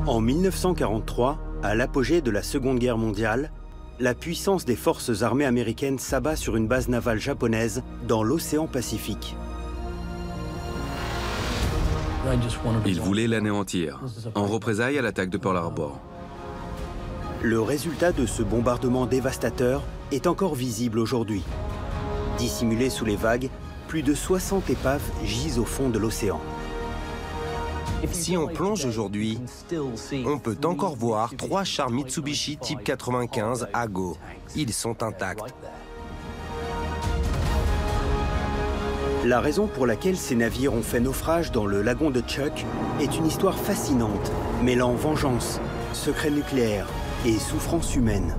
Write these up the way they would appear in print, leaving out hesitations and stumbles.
En 1943, à l'apogée de la Seconde Guerre mondiale, la puissance des forces armées américaines s'abat sur une base navale japonaise dans l'océan Pacifique. Ils voulaient l'anéantir, en représailles à l'attaque de Pearl Harbor. Le résultat de ce bombardement dévastateur est encore visible aujourd'hui. Dissimulées sous les vagues, plus de 60 épaves gisent au fond de l'océan. Si on plonge aujourd'hui, on peut encore voir 3 chars Mitsubishi Type 95 Ago. Ils sont intacts. La raison pour laquelle ces navires ont fait naufrage dans le lagon de Chuck est une histoire fascinante, mêlant vengeance, secret nucléaire et souffrance humaine.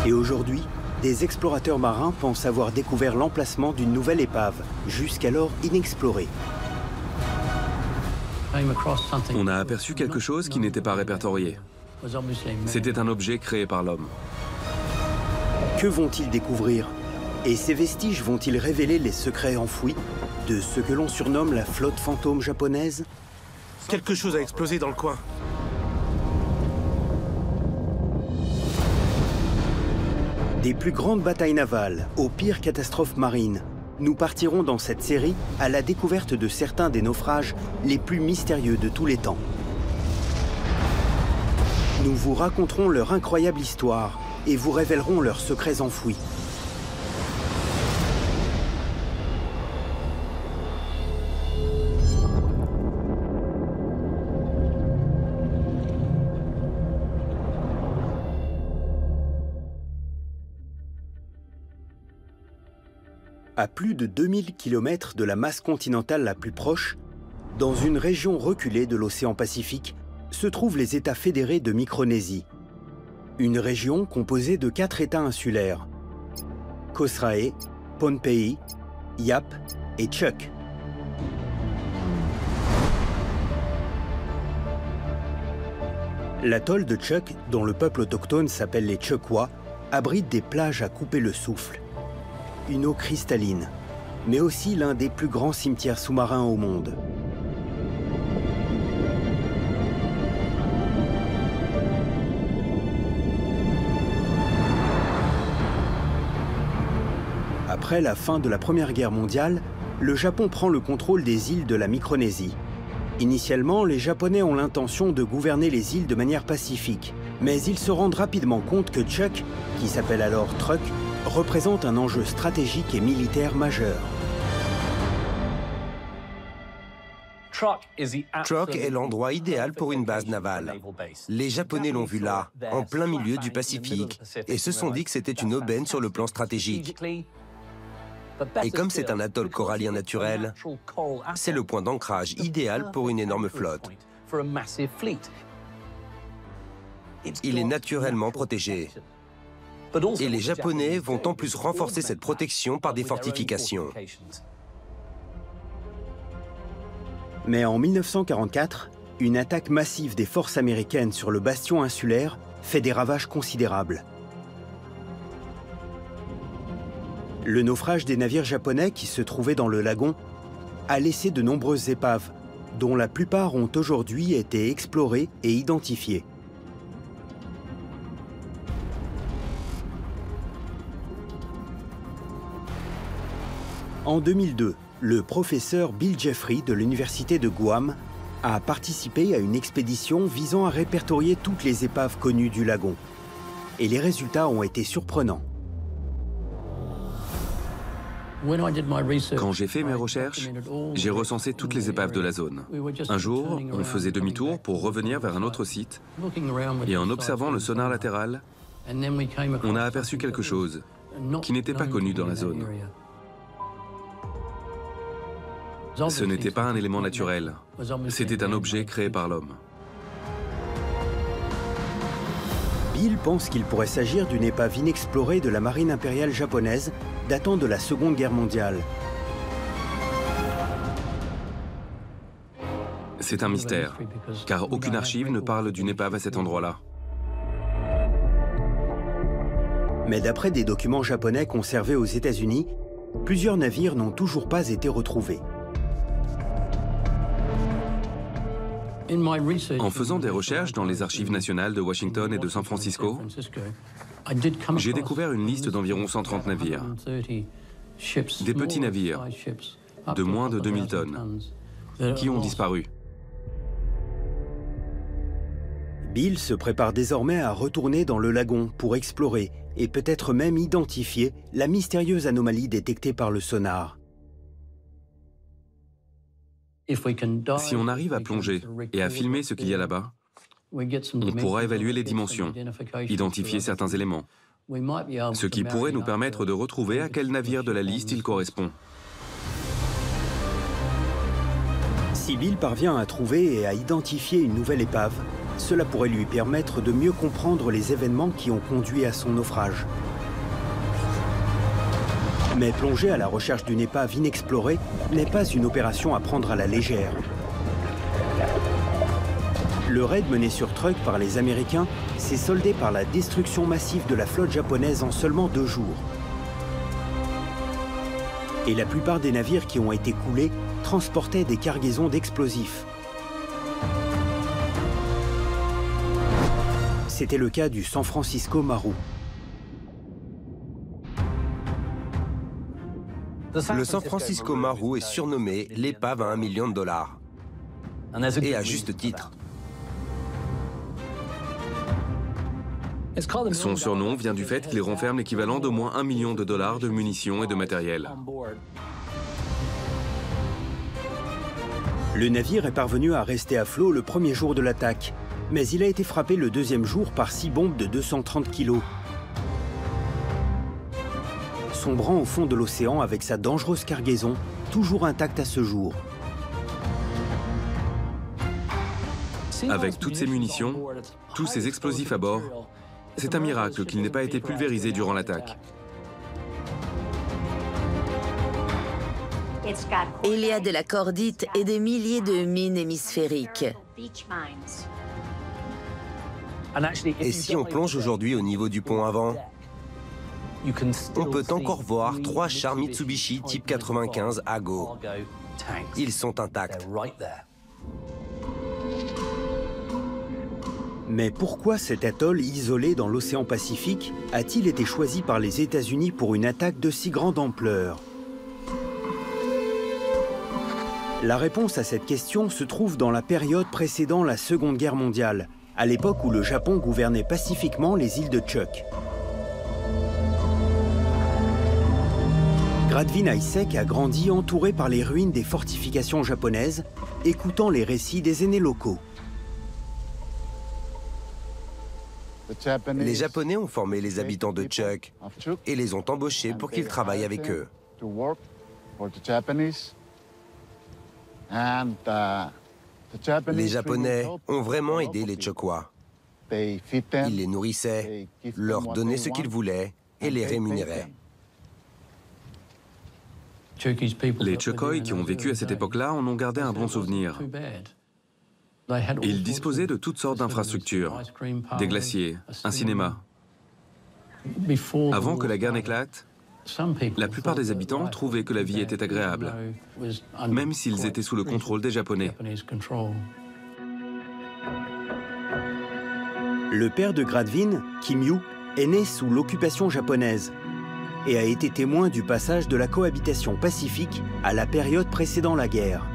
Et aujourd'hui, des explorateurs marins pensent avoir découvert l'emplacement d'une nouvelle épave, jusqu'alors inexplorée. On a aperçu quelque chose qui n'était pas répertorié. C'était un objet créé par l'homme. Que vont-ils découvrir? Et ces vestiges vont-ils révéler les secrets enfouis de ce que l'on surnomme la flotte fantôme japonaise? Quelque chose a explosé dans le coin. Des plus grandes batailles navales aux pires catastrophes marines, nous partirons dans cette série à la découverte de certains des naufrages les plus mystérieux de tous les temps. Nous vous raconterons leur incroyable histoire et vous révélerons leurs secrets enfouis. À plus de 2000 km de la masse continentale la plus proche, dans une région reculée de l'océan Pacifique, se trouvent les États fédérés de Micronésie. Une région composée de 4 États insulaires: Kosrae, Pohnpei, Yap et Chuck. L'atoll de Chuck, dont le peuple autochtone s'appelle les Chukwa, abrite des plages à couper le souffle. Une eau cristalline, mais aussi l'un des plus grands cimetières sous-marins au monde. Après la fin de la Première Guerre mondiale, le Japon prend le contrôle des îles de la Micronésie. Initialement, les Japonais ont l'intention de gouverner les îles de manière pacifique, mais ils se rendent rapidement compte que Chuck, qui s'appelle alors Truk, représente un enjeu stratégique et militaire majeur. Truk est l'endroit idéal pour une base navale. Les Japonais l'ont vu là, en plein milieu du Pacifique, et se sont dit que c'était une aubaine sur le plan stratégique. Et comme c'est un atoll corallien naturel, c'est le point d'ancrage idéal pour une énorme flotte. Il est naturellement protégé. Et les Japonais vont en plus renforcer cette protection par des fortifications. Mais en 1944, une attaque massive des forces américaines sur le bastion insulaire fait des ravages considérables. Le naufrage des navires japonais qui se trouvaient dans le lagon a laissé de nombreuses épaves, dont la plupart ont aujourd'hui été explorées et identifiées. En 2002, le professeur Bill Jeffrey de l'université de Guam a participé à une expédition visant à répertorier toutes les épaves connues du lagon. Et les résultats ont été surprenants. Quand j'ai fait mes recherches, j'ai recensé toutes les épaves de la zone. Un jour, on faisait demi-tour pour revenir vers un autre site, et en observant le sonar latéral, on a aperçu quelque chose qui n'était pas connu dans la zone. Ce n'était pas un élément naturel, c'était un objet créé par l'homme. Bill pense qu'il pourrait s'agir d'une épave inexplorée de la marine impériale japonaise datant de la Seconde Guerre mondiale. C'est un mystère, car aucune archive ne parle d'une épave à cet endroit-là. Mais d'après des documents japonais conservés aux États-Unis, plusieurs navires n'ont toujours pas été retrouvés. En faisant des recherches dans les archives nationales de Washington et de San Francisco, j'ai découvert une liste d'environ 130 navires, des petits navires de moins de 2000 tonnes, qui ont disparu. Bill se prépare désormais à retourner dans le lagon pour explorer et peut-être même identifier la mystérieuse anomalie détectée par le sonar. Si on arrive à plonger et à filmer ce qu'il y a là-bas, on pourra évaluer les dimensions, identifier certains éléments, ce qui pourrait nous permettre de retrouver à quel navire de la liste il correspond. Si Bill parvient à trouver et à identifier une nouvelle épave, cela pourrait lui permettre de mieux comprendre les événements qui ont conduit à son naufrage. Mais plonger à la recherche d'une épave inexplorée n'est pas une opération à prendre à la légère. Le raid mené sur Truk par les Américains s'est soldé par la destruction massive de la flotte japonaise en seulement 2 jours. Et la plupart des navires qui ont été coulés transportaient des cargaisons d'explosifs. C'était le cas du San Francisco Maru. Le San Francisco Maru est surnommé l'épave à $1 million. Et à juste titre. Son surnom vient du fait qu'il renferme l'équivalent d'au moins $1 million de munitions et de matériel. Le navire est parvenu à rester à flot le premier jour de l'attaque, mais il a été frappé le deuxième jour par 6 bombes de 230 kg. Sombrant au fond de l'océan avec sa dangereuse cargaison, toujours intacte à ce jour. Avec toutes ces munitions, tous ces explosifs à bord, c'est un miracle qu'il n'ait pas été pulvérisé durant l'attaque. Il y a de la cordite et des milliers de mines hémisphériques. Et si on plonge aujourd'hui au niveau du pont avant, on peut encore voir 3 chars Mitsubishi type 95 Ago. Ils sont intacts. Mais pourquoi cet atoll isolé dans l'océan Pacifique a-t-il été choisi par les États-Unis pour une attaque de si grande ampleur? La réponse à cette question se trouve dans la période précédant la Seconde Guerre mondiale, à l'époque où le Japon gouvernait pacifiquement les îles de Chuuk. Gradvin Isek a grandi entouré par les ruines des fortifications japonaises, écoutant les récits des aînés locaux. Les Japonais ont formé les habitants de Chuuk et les ont embauchés pour qu'ils travaillent avec eux. Les Japonais ont vraiment aidé les Chuukois. Ils les nourrissaient, leur donnaient ce qu'ils voulaient et les rémunéraient. Les Chuukoi qui ont vécu à cette époque-là en ont gardé un bon souvenir. Ils disposaient de toutes sortes d'infrastructures, des glaciers, un cinéma. Avant que la guerre n'éclate, la plupart des habitants trouvaient que la vie était agréable, même s'ils étaient sous le contrôle des Japonais. Le père de Gradvin, Kim Yu, est né sous l'occupation japonaise et a été témoin du passage de la cohabitation pacifique à la période précédant la guerre.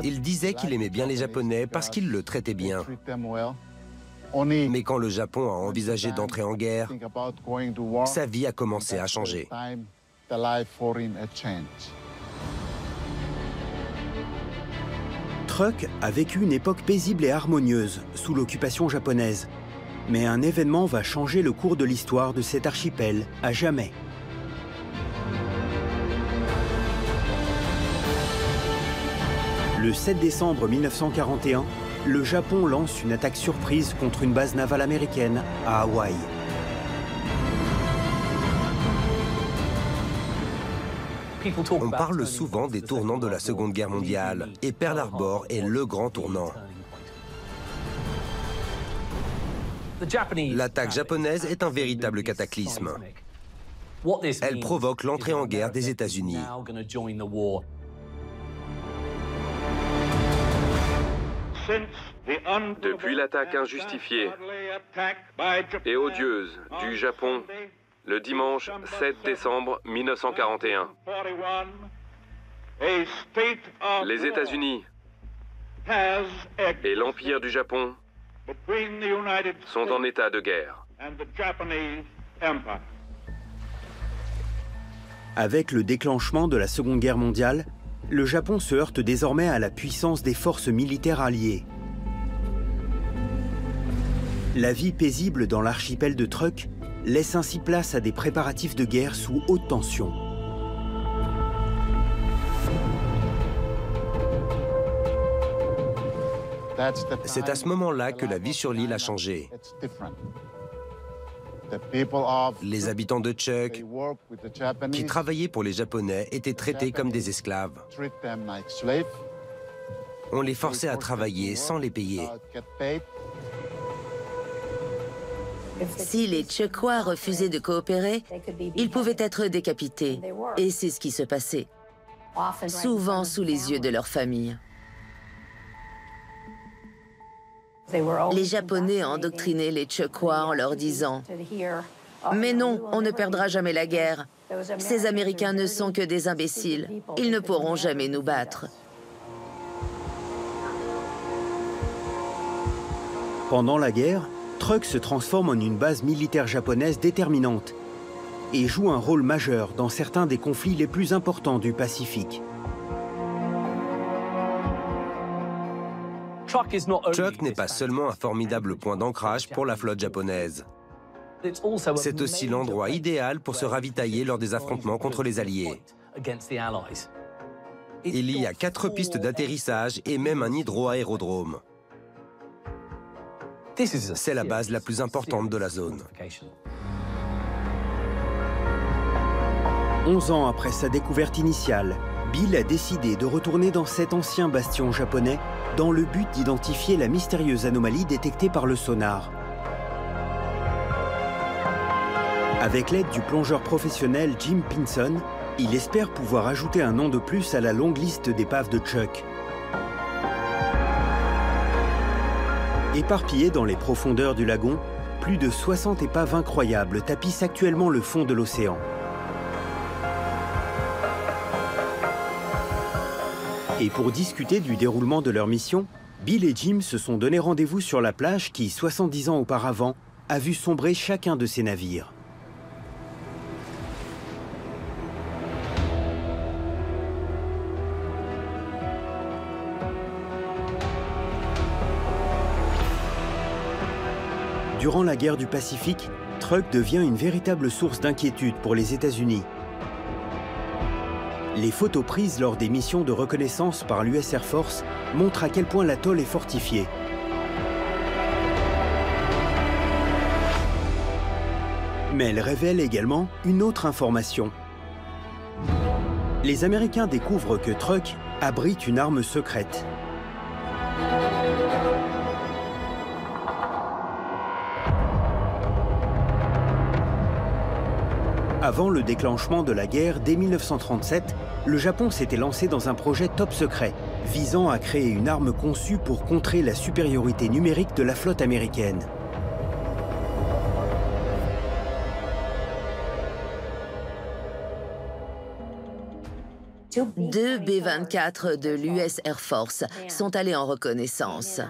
Il disait qu'il aimait bien les Japonais parce qu'ils le traitaient bien. Mais quand le Japon a envisagé d'entrer en guerre, sa vie a commencé à changer. Truk a vécu une époque paisible et harmonieuse sous l'occupation japonaise. Mais un événement va changer le cours de l'histoire de cet archipel à jamais. Le 7 décembre 1941, le Japon lance une attaque surprise contre une base navale américaine à Hawaï. On parle souvent des tournants de la Seconde Guerre mondiale, et Pearl Harbor est le grand tournant. L'attaque japonaise est un véritable cataclysme. Elle provoque l'entrée en guerre des États-Unis. Depuis l'attaque injustifiée et odieuse du Japon le dimanche 7 décembre 1941, les États-Unis et l'Empire du Japon sont en état de guerre. Avec le déclenchement de la Seconde Guerre mondiale, le Japon se heurte désormais à la puissance des forces militaires alliées. La vie paisible dans l'archipel de Truk laisse ainsi place à des préparatifs de guerre sous haute tension. C'est à ce moment-là que la vie sur l'île a changé. Les habitants de Chuuk, qui travaillaient pour les Japonais, étaient traités comme des esclaves. On les forçait à travailler sans les payer. Si les Chuukois refusaient de coopérer, ils pouvaient être décapités. Et c'est ce qui se passait, souvent sous les yeux de leur famille. Les Japonais endoctrinaient les Chuukois en leur disant « Mais non, on ne perdra jamais la guerre. Ces Américains ne sont que des imbéciles. Ils ne pourront jamais nous battre. » Pendant la guerre, Truk se transforme en une base militaire japonaise déterminante et joue un rôle majeur dans certains des conflits les plus importants du Pacifique. Truk n'est pas seulement un formidable point d'ancrage pour la flotte japonaise. C'est aussi l'endroit idéal pour se ravitailler lors des affrontements contre les Alliés. Il y a 4 pistes d'atterrissage et même un hydroaérodrome. C'est la base la plus importante de la zone. 11 ans après sa découverte initiale, Bill a décidé de retourner dans cet ancien bastion japonais dans le but d'identifier la mystérieuse anomalie détectée par le sonar. Avec l'aide du plongeur professionnel Jim Pinson, il espère pouvoir ajouter un nom de plus à la longue liste d'épaves de Chuuk. Éparpillées dans les profondeurs du lagon, plus de 60 épaves incroyables tapissent actuellement le fond de l'océan. Et pour discuter du déroulement de leur mission, Bill et Jim se sont donné rendez-vous sur la plage qui, 70 ans auparavant, a vu sombrer chacun de ces navires. Durant la guerre du Pacifique, Truk devient une véritable source d'inquiétude pour les États-Unis. Les photos prises lors des missions de reconnaissance par l'US Air Force montrent à quel point l'atoll est fortifié. Mais elles révèlent également une autre information. Les Américains découvrent que Truk abrite une arme secrète. Avant le déclenchement de la guerre, dès 1937, le Japon s'était lancé dans un projet top secret, visant à créer une arme conçue pour contrer la supériorité numérique de la flotte américaine. Deux B-24 de l'US Air Force sont allés en reconnaissance.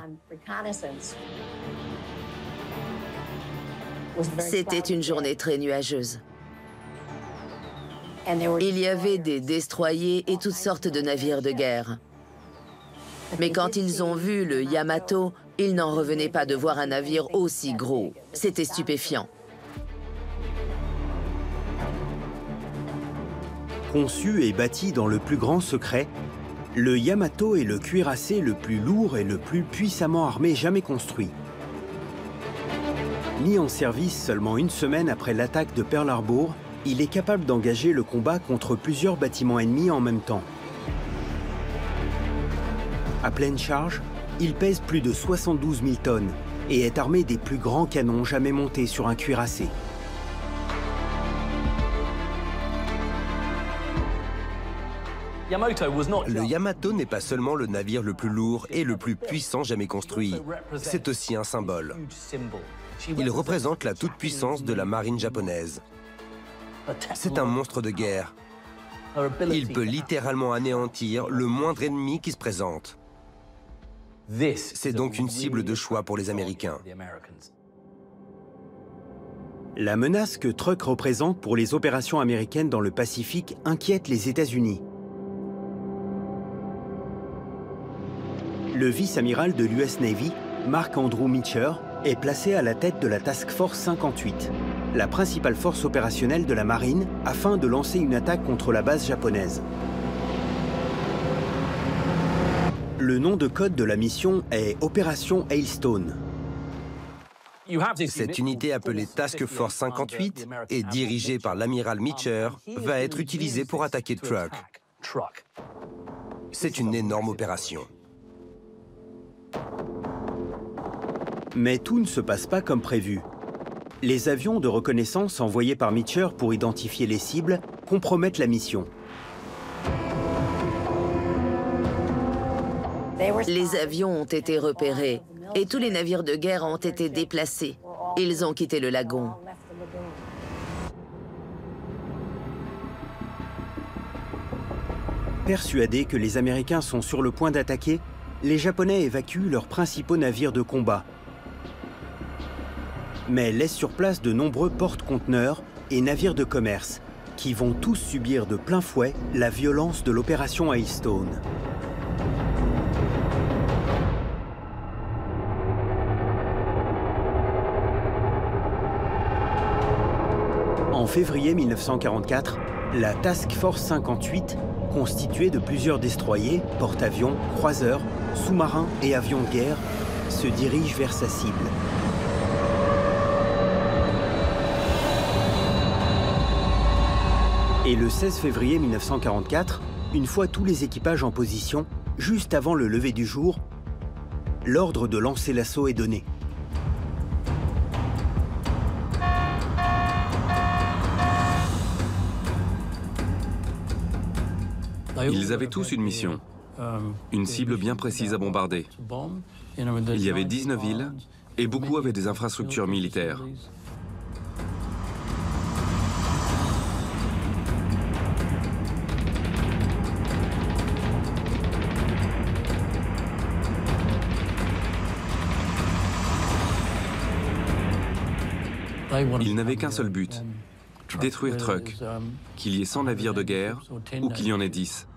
C'était une journée très nuageuse. Il y avait des destroyers et toutes sortes de navires de guerre. Mais quand ils ont vu le Yamato, ils n'en revenaient pas de voir un navire aussi gros. C'était stupéfiant. Conçu et bâti dans le plus grand secret, le Yamato est le cuirassé le plus lourd et le plus puissamment armé jamais construit. Mis en service seulement une semaine après l'attaque de Pearl Harbor, il est capable d'engager le combat contre plusieurs bâtiments ennemis en même temps. À pleine charge, il pèse plus de 72 000 tonnes et est armé des plus grands canons jamais montés sur un cuirassé. Le Yamato n'est pas seulement le navire le plus lourd et le plus puissant jamais construit, c'est aussi un symbole. Il représente la toute-puissance de la marine japonaise. C'est un monstre de guerre. Il peut littéralement anéantir le moindre ennemi qui se présente. C'est donc une cible de choix pour les Américains. La menace que Truk représente pour les opérations américaines dans le Pacifique inquiète les États-Unis. Le vice-amiral de l'US Navy, Mark Andrew Meacher, est placé à la tête de la Task Force 58, la principale force opérationnelle de la marine, afin de lancer une attaque contre la base japonaise. Le nom de code de la mission est Opération Hailstone. Cette unité appelée Task Force 58 et dirigée par l'amiral Meacher va être utilisée pour attaquer Truk. C'est une énorme opération. Mais tout ne se passe pas comme prévu. Les avions de reconnaissance envoyés par Meacher pour identifier les cibles compromettent la mission. Les avions ont été repérés et tous les navires de guerre ont été déplacés. Ils ont quitté le lagon. Persuadés que les Américains sont sur le point d'attaquer, les Japonais évacuent leurs principaux navires de combat, mais laissent sur place de nombreux porte-conteneurs et navires de commerce, qui vont tous subir de plein fouet la violence de l'opération Hailstone. En février 1944, la Task Force 58, constituée de plusieurs destroyers, porte-avions, croiseurs, sous-marins et avions de guerre, se dirige vers sa cible. Et le 16 février 1944, une fois tous les équipages en position, juste avant le lever du jour, l'ordre de lancer l'assaut est donné. Ils avaient tous une mission, une cible bien précise à bombarder. Il y avait 19 villes et beaucoup avaient des infrastructures militaires. Ils n'avaient qu'un seul but, détruire Truk, qu'il y ait 100 navires de guerre ou qu'il y en ait 10.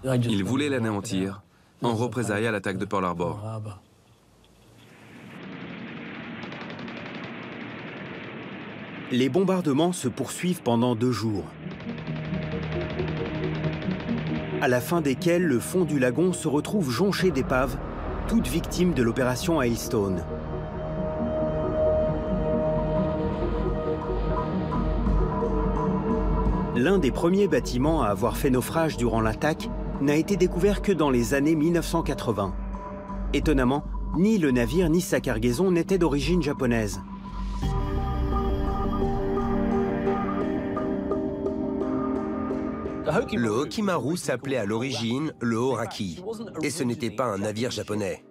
Ils voulaient l'anéantir en représailles à l'attaque de Pearl Harbor. Les bombardements se poursuivent pendant 2 jours, à la fin desquels le fond du lagon se retrouve jonché d'épaves, toutes victimes de l'opération Hailstone. L'un des premiers bâtiments à avoir fait naufrage durant l'attaque n'a été découvert que dans les années 1980. Étonnamment, ni le navire ni sa cargaison n'étaient d'origine japonaise. Le Hokimaru s'appelait à l'origine le Horaki, et ce n'était pas un navire japonais.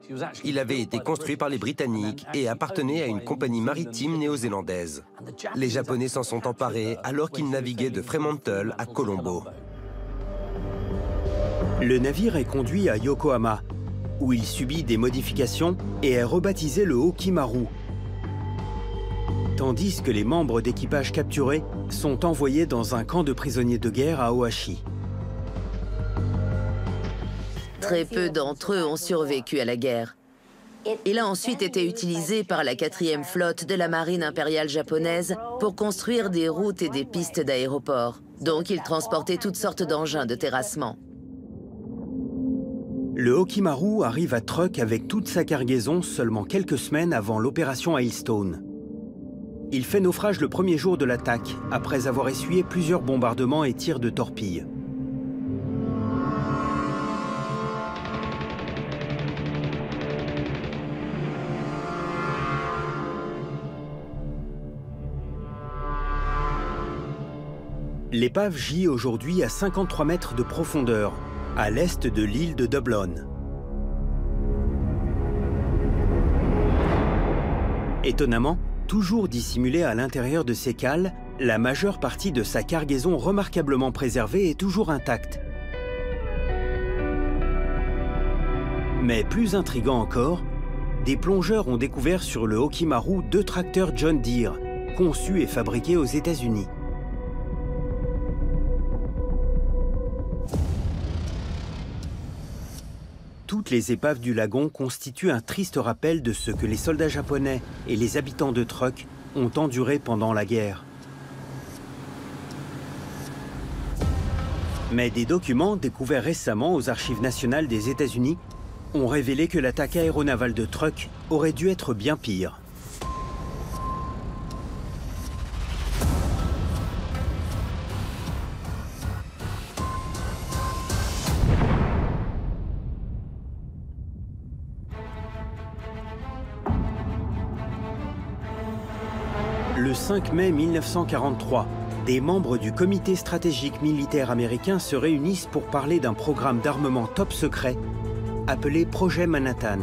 Il avait été construit par les Britanniques et appartenait à une compagnie maritime néo-zélandaise. Les Japonais s'en sont emparés alors qu'ils naviguaient de Fremantle à Colombo. Le navire est conduit à Yokohama, où il subit des modifications et est rebaptisé le Hokimaru, tandis que les membres d'équipage capturés sont envoyés dans un camp de prisonniers de guerre à Ohashi. Très peu d'entre eux ont survécu à la guerre. Il a ensuite été utilisé par la 4e flotte de la marine impériale japonaise pour construire des routes et des pistes d'aéroports. Donc il transportait toutes sortes d'engins de terrassement. Le Hokimaru arrive à Truk avec toute sa cargaison seulement quelques semaines avant l'opération Hailstone. Il fait naufrage le premier jour de l'attaque, après avoir essuyé plusieurs bombardements et tirs de torpilles. L'épave gît aujourd'hui à 53 mètres de profondeur, à l'est de l'île de Dublin. Étonnamment, toujours dissimulée à l'intérieur de ses cales, la majeure partie de sa cargaison remarquablement préservée est toujours intacte. Mais plus intriguant encore, des plongeurs ont découvert sur le Hokimaru 2 tracteurs John Deere, conçus et fabriqués aux États-Unis. Toutes les épaves du lagon constituent un triste rappel de ce que les soldats japonais et les habitants de Truk ont enduré pendant la guerre. Mais des documents découverts récemment aux Archives nationales des États-Unis ont révélé que l'attaque aéronavale de Truk aurait dû être bien pire. Le 5 mai 1943, des membres du comité stratégique militaire américain se réunissent pour parler d'un programme d'armement top secret appelé Projet Manhattan.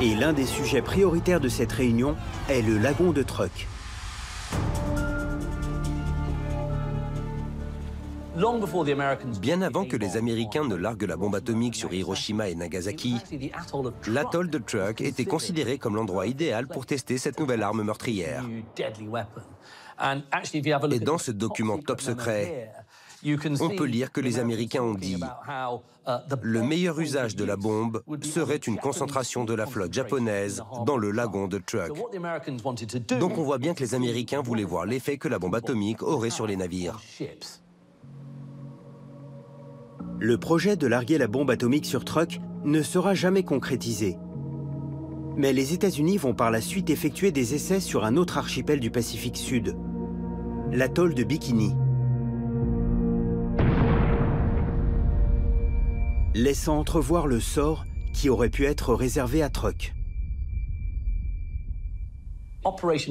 Et l'un des sujets prioritaires de cette réunion est le lagon de Truk. Bien avant que les Américains ne larguent la bombe atomique sur Hiroshima et Nagasaki, l'atoll de Truk était considéré comme l'endroit idéal pour tester cette nouvelle arme meurtrière. Et dans ce document top secret, on peut lire que les Américains ont dit « Le meilleur usage de la bombe serait une concentration de la flotte japonaise dans le lagon de Truk ». Donc on voit bien que les Américains voulaient voir l'effet que la bombe atomique aurait sur les navires. Le projet de larguer la bombe atomique sur Truk ne sera jamais concrétisé. Mais les États-Unis vont par la suite effectuer des essais sur un autre archipel du Pacifique Sud, l'atoll de Bikini, laissant entrevoir le sort qui aurait pu être réservé à Truk.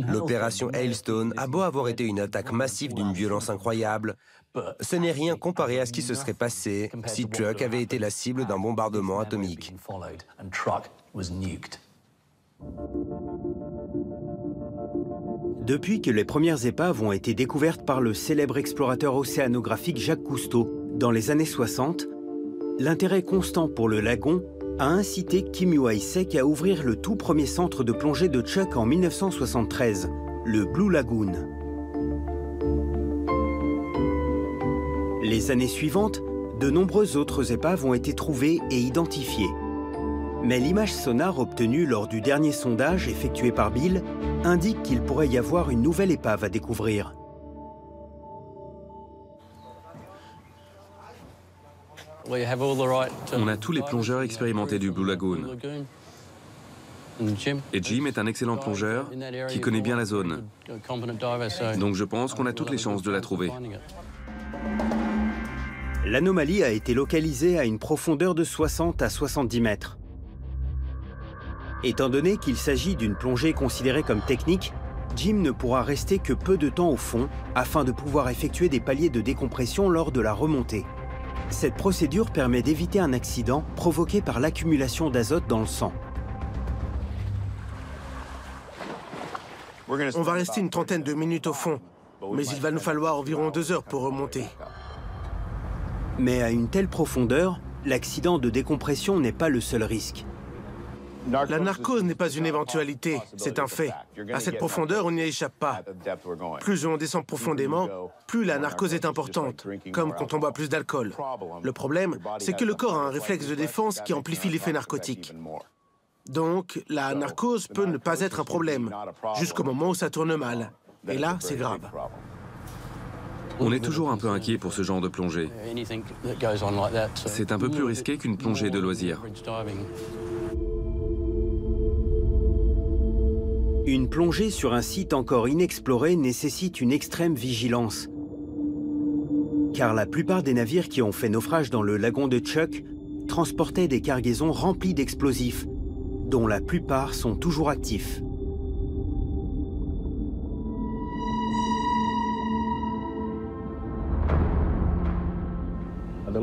L'opération Hailstone a beau avoir été une attaque massive d'une violence incroyable, ce n'est rien comparé à ce qui se serait passé si Truk avait été la cible d'un bombardement atomique. Depuis que les premières épaves ont été découvertes par le célèbre explorateur océanographique Jacques Cousteau dans les années 60, l'intérêt constant pour le lagon a incité Kim Yu-ae-sek à ouvrir le tout premier centre de plongée de Chuck en 1973, le Blue Lagoon. Les années suivantes, de nombreuses autres épaves ont été trouvées et identifiées. Mais l'image sonar obtenue lors du dernier sondage effectué par Bill indique qu'il pourrait y avoir une nouvelle épave à découvrir. On a tous les plongeurs expérimentés du Blue Lagoon. Et Jim est un excellent plongeur qui connaît bien la zone. Donc je pense qu'on a toutes les chances de la trouver. L'anomalie a été localisée à une profondeur de 60 à 70 mètres. Étant donné qu'il s'agit d'une plongée considérée comme technique, Jim ne pourra rester que peu de temps au fond afin de pouvoir effectuer des paliers de décompression lors de la remontée. Cette procédure permet d'éviter un accident provoqué par l'accumulation d'azote dans le sang. On va rester une trentaine de minutes au fond, mais il va nous falloir environ 2 heures pour remonter. Mais à une telle profondeur, l'accident de décompression n'est pas le seul risque. La narcose n'est pas une éventualité, c'est un fait. À cette profondeur, on n'y échappe pas. Plus on descend profondément, plus la narcose est importante, comme quand on boit plus d'alcool. Le problème, c'est que le corps a un réflexe de défense qui amplifie l'effet narcotique. Donc, la narcose peut ne pas être un problème, jusqu'au moment où ça tourne mal. Et là, c'est grave. On est toujours un peu inquiet pour ce genre de plongée. C'est un peu plus risqué qu'une plongée de loisir. Une plongée sur un site encore inexploré nécessite une extrême vigilance. Car la plupart des navires qui ont fait naufrage dans le lagon de Chuck transportaient des cargaisons remplies d'explosifs, dont la plupart sont toujours actifs.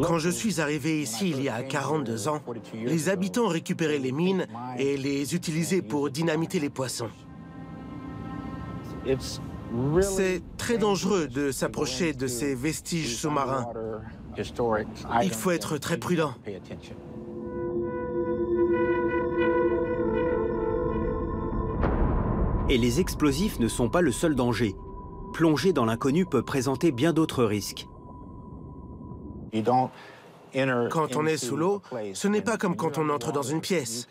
Quand je suis arrivé ici il y a 42 ans, les habitants récupéraient les mines et les utilisaient pour dynamiter les poissons. C'est très dangereux de s'approcher de ces vestiges sous-marins. Il faut être très prudent. Et les explosifs ne sont pas le seul danger. Plonger dans l'inconnu peut présenter bien d'autres risques. Quand on est sous l'eau, ce n'est pas comme quand on entre dans une pièce.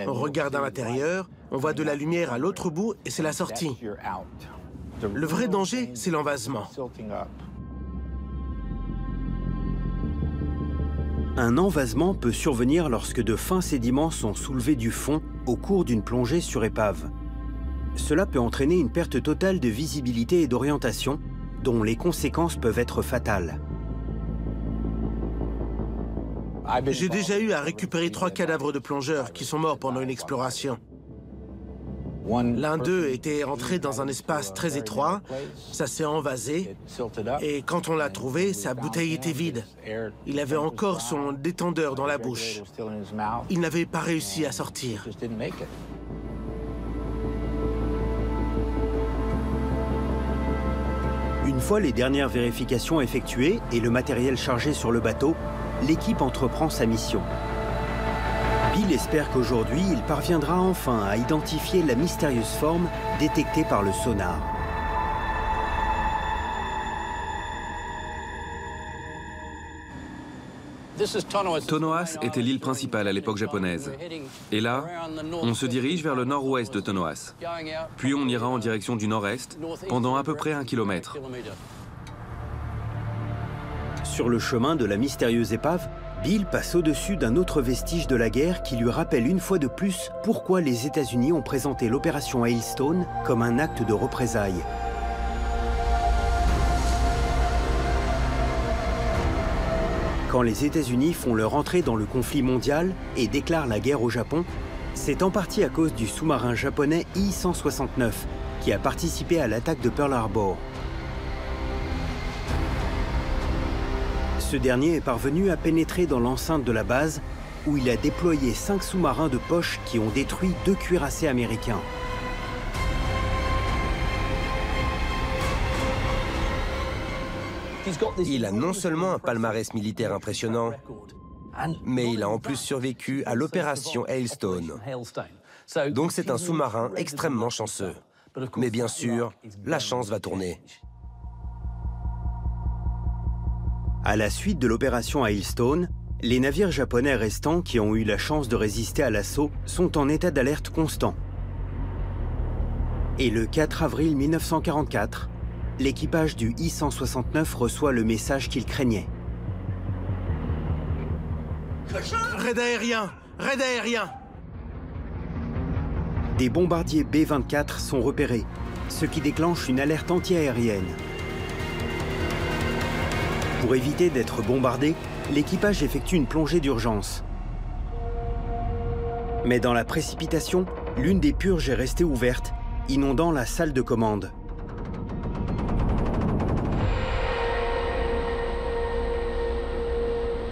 On regarde à l'intérieur, on voit de la lumière à l'autre bout et c'est la sortie. Le vrai danger, c'est l'envasement. Un envasement peut survenir lorsque de fins sédiments sont soulevés du fond au cours d'une plongée sur épave. Cela peut entraîner une perte totale de visibilité et d'orientation, dont les conséquences peuvent être fatales. J'ai déjà eu à récupérer 3 cadavres de plongeurs qui sont morts pendant une exploration. L'un d'eux était entré dans un espace très étroit, ça s'est envasé, et quand on l'a trouvé, sa bouteille était vide. Il avait encore son détendeur dans la bouche. Il n'avait pas réussi à sortir. Une fois les dernières vérifications effectuées et le matériel chargé sur le bateau, l'équipe entreprend sa mission. Bill espère qu'aujourd'hui, il parviendra enfin à identifier la mystérieuse forme détectée par le sonar. Tonoas était l'île principale à l'époque japonaise. Et là, on se dirige vers le nord-ouest de Tonoas. Puis on ira en direction du nord-est pendant à peu près 1 kilomètre. Sur le chemin de la mystérieuse épave, Bill passe au-dessus d'un autre vestige de la guerre qui lui rappelle une fois de plus pourquoi les États-Unis ont présenté l'opération Hailstone comme un acte de représailles. Quand les États-Unis font leur entrée dans le conflit mondial et déclarent la guerre au Japon, c'est en partie à cause du sous-marin japonais I-169 qui a participé à l'attaque de Pearl Harbor. Ce dernier est parvenu à pénétrer dans l'enceinte de la base où il a déployé 5 sous-marins de poche qui ont détruit 2 cuirassés américains. Il a non seulement un palmarès militaire impressionnant, mais il a en plus survécu à l'opération Hailstone. Donc c'est un sous-marin extrêmement chanceux. Mais bien sûr, la chance va tourner. À la suite de l'opération Hailstone, les navires japonais restants qui ont eu la chance de résister à l'assaut sont en état d'alerte constant. Et le 4 avril 1944, l'équipage du I-169 reçoit le message qu'il craignait. Raid aérien! Raid aérien! Des bombardiers B-24 sont repérés, ce qui déclenche une alerte anti-aérienne. Pour éviter d'être bombardé, l'équipage effectue une plongée d'urgence. Mais dans la précipitation, l'une des purges est restée ouverte, inondant la salle de commande.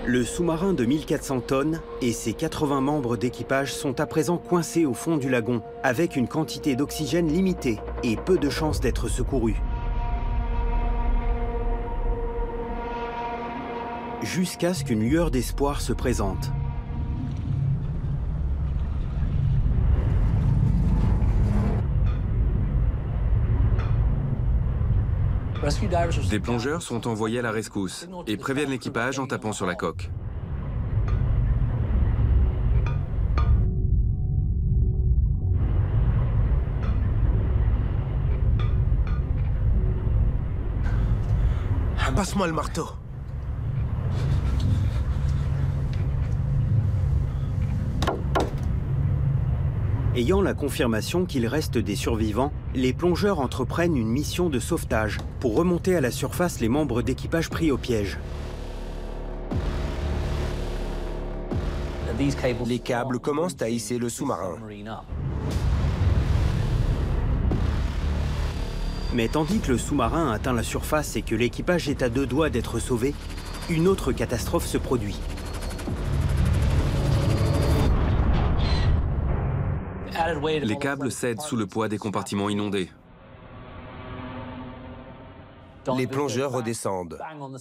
Le sous-marin de 1400 tonnes et ses 80 membres d'équipage sont à présent coincés au fond du lagon, avec une quantité d'oxygène limitée et peu de chances d'être secourus. Jusqu'à ce qu'une lueur d'espoir se présente. Des plongeurs sont envoyés à la rescousse et préviennent l'équipage en tapant sur la coque. Passe-moi le marteau. Ayant la confirmation qu'il reste des survivants, les plongeurs entreprennent une mission de sauvetage pour remonter à la surface les membres d'équipage pris au piège. Les câbles commencent à hisser le sous-marin. Mais tandis que le sous-marin atteint la surface et que l'équipage est à 2 doigts d'être sauvé, une autre catastrophe se produit. Les câbles cèdent sous le poids des compartiments inondés. Les plongeurs redescendent,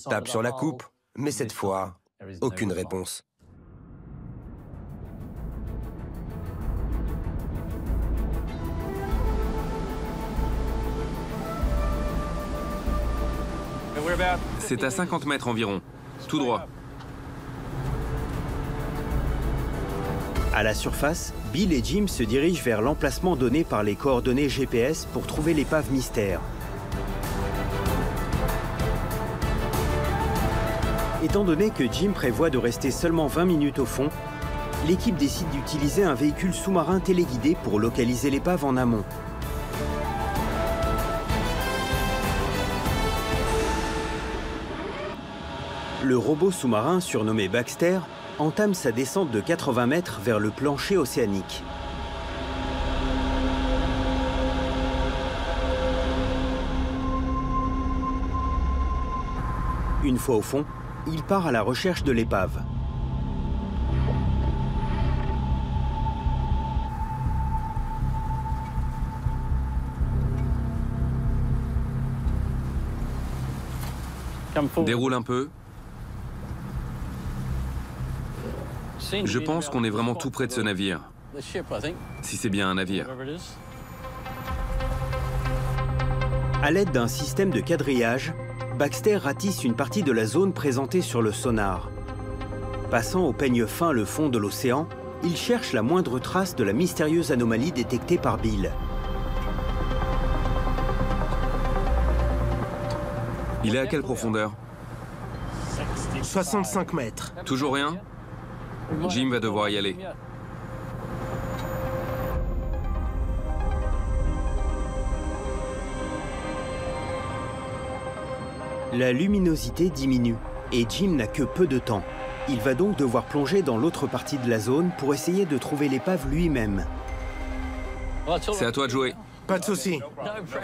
tapent sur la coupe, mais cette fois, aucune réponse. C'est à 50 mètres environ, tout droit. À la surface, Bill et Jim se dirigent vers l'emplacement donné par les coordonnées GPS pour trouver l'épave mystère. Étant donné que Jim prévoit de rester seulement 20 minutes au fond, l'équipe décide d'utiliser un véhicule sous-marin téléguidé pour localiser l'épave en amont. Le robot sous-marin, surnommé Baxter, entame sa descente de 80 mètres vers le plancher océanique. Une fois au fond, il part à la recherche de l'épave. Déroule un peu. Je pense qu'on est vraiment tout près de ce navire. Si c'est bien un navire. À l'aide d'un système de quadrillage, Baxter ratisse une partie de la zone présentée sur le sonar. Passant au peigne fin le fond de l'océan, il cherche la moindre trace de la mystérieuse anomalie détectée par Bill. Il est à quelle profondeur? 65 mètres. Toujours rien? Jim va devoir y aller. La luminosité diminue et Jim n'a que peu de temps. Il va donc devoir plonger dans l'autre partie de la zone pour essayer de trouver l'épave lui-même. C'est à toi de jouer. Pas de souci.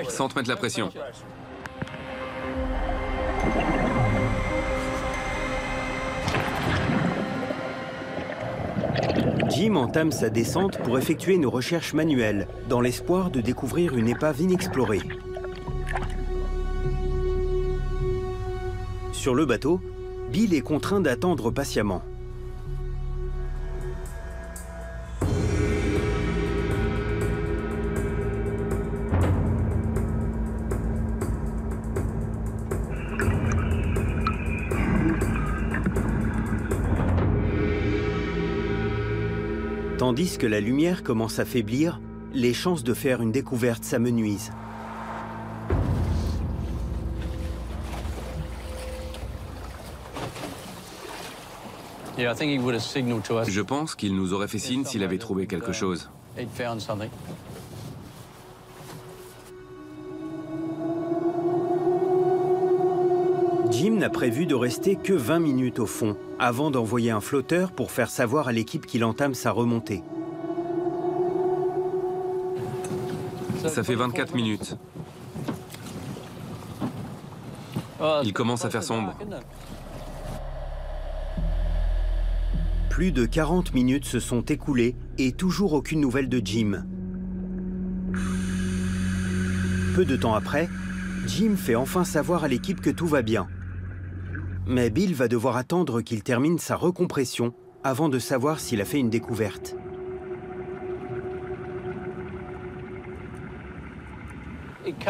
Sans te mettre la pression. Jim entame sa descente pour effectuer une recherche manuelle, dans l'espoir de découvrir une épave inexplorée. Sur le bateau, Bill est contraint d'attendre patiemment. Tandis que la lumière commence à faiblir, les chances de faire une découverte s'amenuisent. Je pense qu'il nous aurait fait signe s'il avait trouvé quelque chose. Jim n'a prévu de rester que 20 minutes au fond, avant d'envoyer un flotteur pour faire savoir à l'équipe qu'il entame sa remontée. Ça fait 24 minutes. Il commence à faire sombre. Plus de 40 minutes se sont écoulées et toujours aucune nouvelle de Jim. Peu de temps après, Jim fait enfin savoir à l'équipe que tout va bien. Mais Bill va devoir attendre qu'il termine sa recompression avant de savoir s'il a fait une découverte.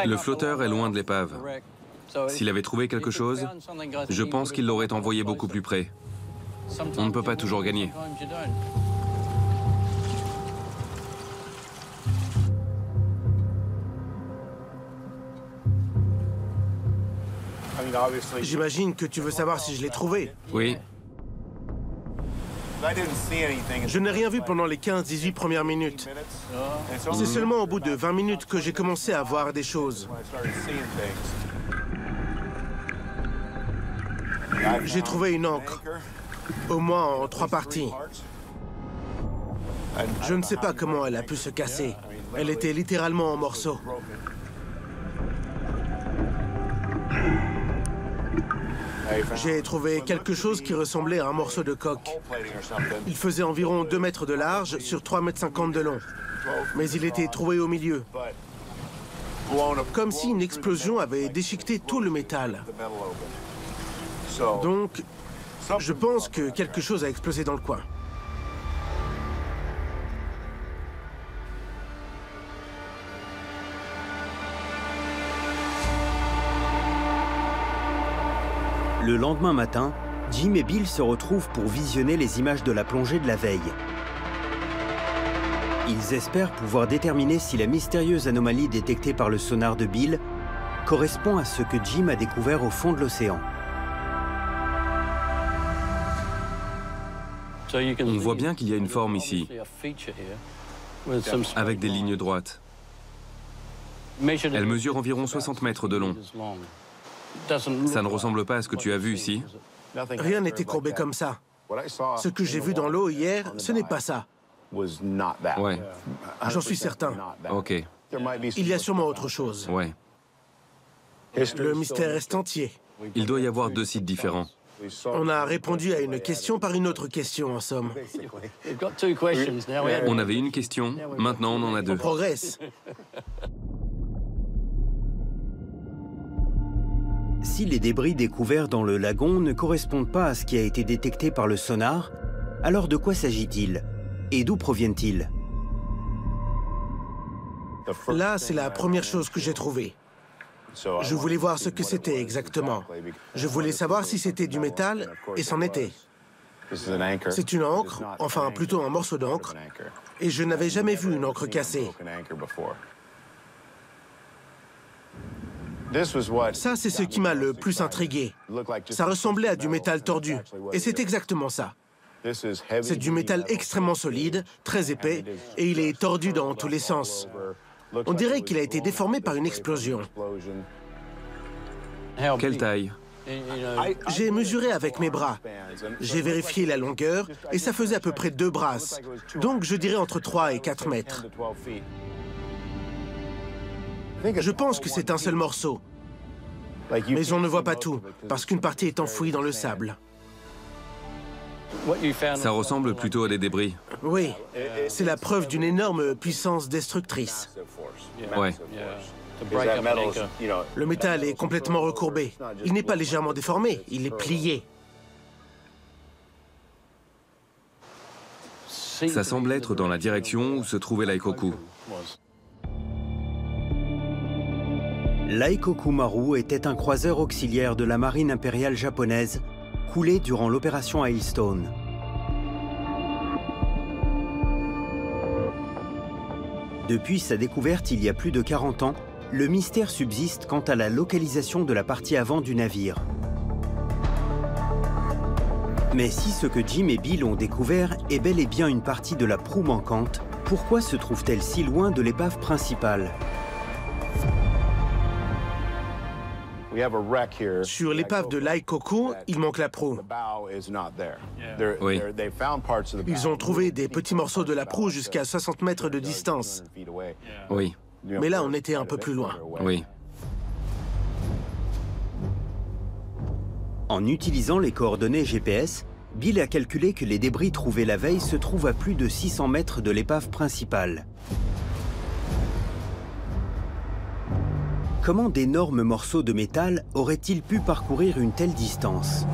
Le flotteur est loin de l'épave. S'il avait trouvé quelque chose, je pense qu'il l'aurait envoyé beaucoup plus près. On ne peut pas toujours gagner. J'imagine que tu veux savoir si je l'ai trouvé. Oui. Je n'ai rien vu pendant les 15-18 premières minutes. C'est seulement au bout de 20 minutes que j'ai commencé à voir des choses. J'ai trouvé une ancre, au moins en 3 parties. Je ne sais pas comment elle a pu se casser. Elle était littéralement en morceaux. J'ai trouvé quelque chose qui ressemblait à un morceau de coque. Il faisait environ 2 mètres de large sur 3,50 m de long. Mais il était trouvé au milieu. Comme si une explosion avait déchiqueté tout le métal. Donc, je pense que quelque chose a explosé dans le coin. Le lendemain matin, Jim et Bill se retrouvent pour visionner les images de la plongée de la veille. Ils espèrent pouvoir déterminer si la mystérieuse anomalie détectée par le sonar de Bill correspond à ce que Jim a découvert au fond de l'océan. On voit bien qu'il y a une forme ici, avec des lignes droites. Elle mesure environ 60 mètres de long. Ça ne ressemble pas à ce que tu as vu ici? Rien n'était courbé comme ça. Ce que j'ai vu dans l'eau hier, ce n'est pas ça. Ouais. J'en suis certain. Ok. Il y a sûrement autre chose. Ouais. Le mystère reste entier. Il doit y avoir 2 sites différents. On a répondu à une question par une autre question, en somme. On avait une question, maintenant on en a 2. On progresse. Si les débris découverts dans le lagon ne correspondent pas à ce qui a été détecté par le sonar, alors de quoi s'agit-il? Et d'où proviennent-ils? Là, c'est la première chose que j'ai trouvée. Je voulais voir ce que c'était exactement. Je voulais savoir si c'était du métal, et c'en était. C'est une ancre, enfin plutôt un morceau d'encre, et je n'avais jamais vu une encre cassée. Ça, c'est ce qui m'a le plus intrigué. Ça ressemblait à du métal tordu, et c'est exactement ça. C'est du métal extrêmement solide, très épais, et il est tordu dans tous les sens. On dirait qu'il a été déformé par une explosion. Quelle taille? J'ai mesuré avec mes bras. J'ai vérifié la longueur, et ça faisait à peu près 2 brasses. Donc je dirais entre 3 et 4 mètres. Je pense que c'est un seul morceau. Mais on ne voit pas tout, parce qu'une partie est enfouie dans le sable. Ça ressemble plutôt à des débris. Oui, c'est la preuve d'une énorme puissance destructrice. Ouais. Le métal est complètement recourbé. Il n'est pas légèrement déformé, il est plié. Ça semble être dans la direction où se trouvait l'Aikoku. L'Aikoku Maru était un croiseur auxiliaire de la marine impériale japonaise, coulé durant l'opération Hailstone. Depuis sa découverte il y a plus de 40 ans, le mystère subsiste quant à la localisation de la partie avant du navire. Mais si ce que Jim et Bill ont découvert est bel et bien une partie de la proue manquante, pourquoi se trouve-t-elle si loin de l'épave principale? Sur l'épave de l'Aikoku, il manque la proue. Oui. Ils ont trouvé des petits morceaux de la proue jusqu'à 60 mètres de distance. Oui. Mais là, on était un peu plus loin. Oui. En utilisant les coordonnées GPS, Bill a calculé que les débris trouvés la veille se trouvent à plus de 600 mètres de l'épave principale. Comment d'énormes morceaux de métal auraient-ils pu parcourir une telle distance?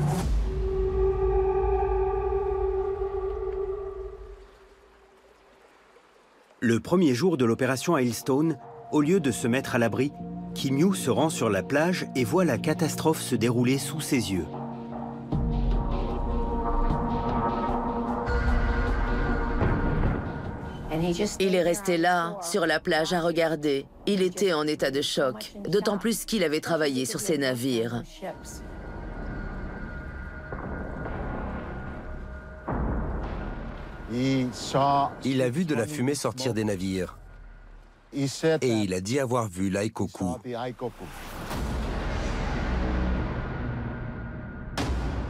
Le premier jour de l'opération Hailstone, au lieu de se mettre à l'abri, Kim-Yu se rend sur la plage et voit la catastrophe se dérouler sous ses yeux. Il est resté là, sur la plage, à regarder. Il était en état de choc, d'autant plus qu'il avait travaillé sur ces navires. Il a vu de la fumée sortir des navires. Et il a dit avoir vu l'Aikoku.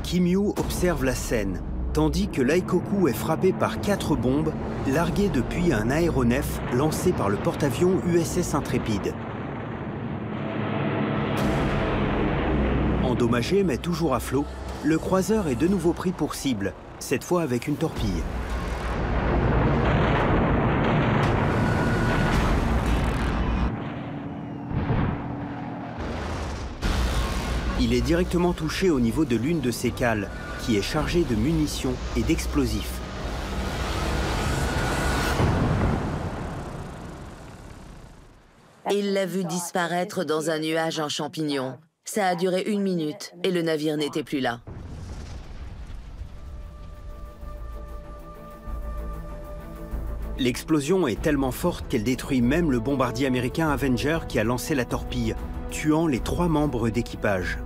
Kim-Yu observe la scène, tandis que l'Aikoku est frappé par 4 bombes larguées depuis un aéronef lancé par le porte-avions USS Intrépide. En endommagé mais toujours à flot, le croiseur est de nouveau pris pour cible, cette fois avec une torpille. Il est directement touché au niveau de l'une de ses cales, qui est chargée de munitions et d'explosifs. Il l'a vu disparaître dans un nuage en champignons. Ça a duré 1 minute et le navire n'était plus là. L'explosion est tellement forte qu'elle détruit même le bombardier américain Avenger qui a lancé la torpille, tuant les 3 membres d'équipage.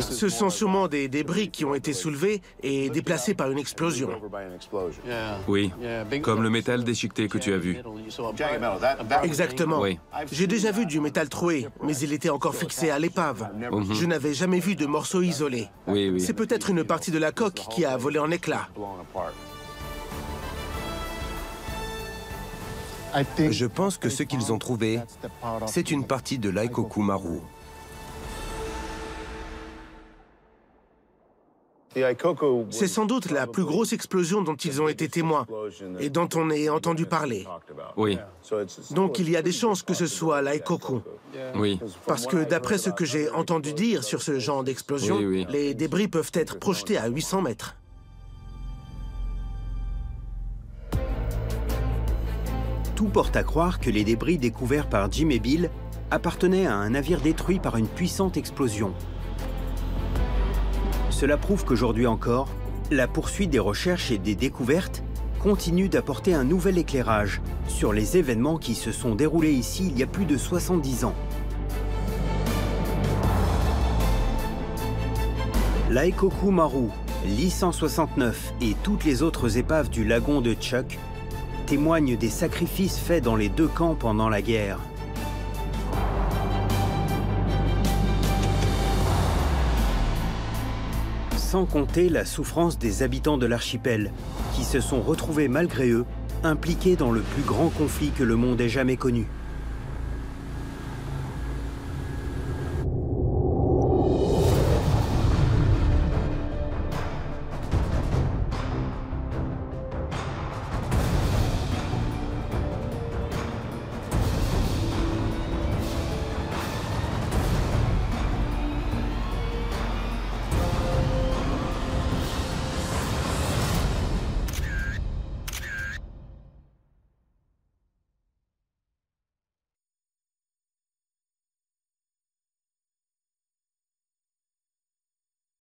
Ce sont sûrement des débris qui ont été soulevés et déplacés par une explosion. Oui, comme le métal déchiqueté que tu as vu. Exactement. Oui. J'ai déjà vu du métal troué, mais il était encore fixé à l'épave. Je n'avais jamais vu de morceaux isolés. Oui, oui. C'est peut-être une partie de la coque qui a volé en éclats. Je pense que ce qu'ils ont trouvé, c'est une partie de l'Aikoku Maru. C'est sans doute la plus grosse explosion dont ils ont été témoins et dont on ait entendu parler. Oui. Donc il y a des chances que ce soit l'Aikoku. Oui. Parce que d'après ce que j'ai entendu dire sur ce genre d'explosion, Oui, oui. les débris peuvent être projetés à 800 mètres. Tout porte à croire que les débris découverts par Jim et Bill appartenaient à un navire détruit par une puissante explosion. Cela prouve qu'aujourd'hui encore, la poursuite des recherches et des découvertes continue d'apporter un nouvel éclairage sur les événements qui se sont déroulés ici il y a plus de 70 ans. L'Aikoku Maru, l'I-169 et toutes les autres épaves du lagon de Chuuk témoignent des sacrifices faits dans les 2 camps pendant la guerre. Sans compter la souffrance des habitants de l'archipel, qui se sont retrouvés malgré eux, impliqués dans le plus grand conflit que le monde ait jamais connu.